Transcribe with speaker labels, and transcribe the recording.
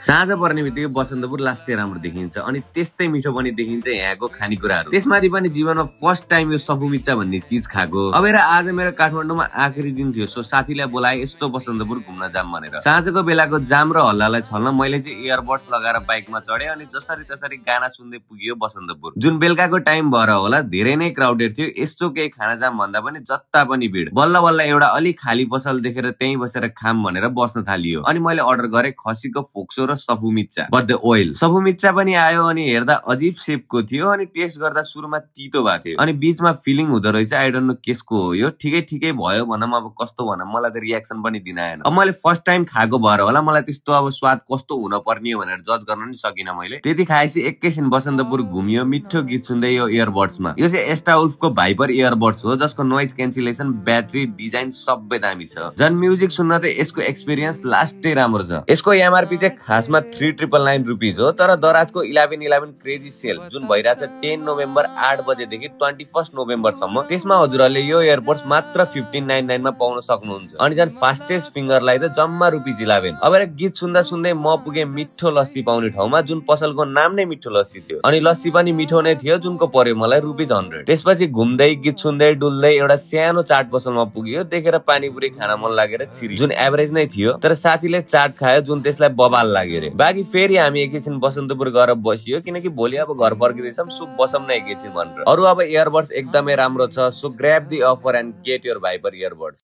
Speaker 1: साँझ पर्ने बित्तिकै बसन्तपुर लास्टै राम्रो देखिन्छ अनि त्यस्तै मिठो पनि देखिन्छ यहाँको खानेकुराहरू। त्यसमाथि पनि जीवनमा फर्स्ट टाइम यो सफुमिच्चा भन्ने चीज खाएको। अब हेर आज मेरो काठमाडौँमा आखिरी दिन थियो, सो साथीलाई बोलाए यस्तो बसन्तपुर घुम्न जाम भनेर। साँझको बेलाको जाम र हल्लालाई छल्न मैले चाहिँ इयरबड्स लगाएर बाइकमा चढे अनि जसरी तसरी गाना सुन्दै पुगियो बसन्तपुर। जुन बेलुकाको टाइम भएर होला धेरै नै क्राउडेड थियो। यस्तो केही खाना जाम भन्दा पनि जत्ता पनि भिड। बल्ल बल्ल एउटा अलिक खाली पसल देखेर त्यही बसेर खाम भनेर बस्न थालियो अनि मैले अर्डर गरे खसीको फोक्सो र सफुमिच्चा बट द ओइल। सफुमिच्चा पनि आयो अनि हेर्दा अजीब शेपको थियो अनि टेस्ट गर्दा सुरुमा तितो भएको थियो अनि बीचमा फिलिङ हुँदो रहेछ। आई डोन्ट नो केसको हो यो। ठिकै भयो भनम, अब कस्तो भनम, मलाई त रियाक्सन पनि दिन आएन। अब मैले फर्स्ट टाइम खाएको भएर होला मलाई त्यस्तो अब स्वाद कस्तो हुन पर्ने हो भनेर जज गर्न नि सकिन मैले। त्यति खाएपछि एकैछिन बसन्तपुर घुमियो मिठो गीत सुन्दै यो इयरबड्समा। यो चाहिँ एस्टा उल्फको भाइपर इयरबड्स हो जसको नोइज क्यान्सलेसन, ब्याट्री, डिजाइन सबै दामी छ। झन् म्युजिक सुन्न त यसको एक्सपिरियन्स लास्टै राम्रो छ। यसको एमआरपी चाहिँ खासमा 3999 रुपिज हो, तर दराजको 1111 क्रेजी सेल जुन भइरहेछ 10 नोभेम्बर 8 बजेदेखि 21 नोभेम्बरसम्म, त्यसमा हजुरहरूले यो इयरबड्स मात्र 1599 मा पाउन सक्नुहुन्छ। अनि झन् फास्टेस्ट फिङ्गरलाई त जम्मा ₹11। अब गीत सुन्दा सुन्दै म पुगे मिठो लस्सी पाउने ठाउँमा जुन पसलको नाम नै मिठो लस्सी थियो अनि लस्सी पनि मिठो नै थियो जुनको पर्यो मलाई ₹100। त्यसपछि घुम्दै गीत सुन्दै डुल्दै एउटा सानो चाट पसलमा पुगियो। देखेर पानीपुरी खान मन लागेर छिरी, जुन एभरेज नै थियो, तर साथीले चाट खायो जुन त्यसलाई बबाल लाग्यो रे। बाँकी फेरि हामी एकैछिन बसन्तपुर गएर बसियो किनकि भोलि अब घर फर्किँदैछौँ, सो बसौँ न एकैछिन भनेर। अरू अब इयरबड्स एकदमै राम्रो छ, so grab the offer and get your Viper earbuds.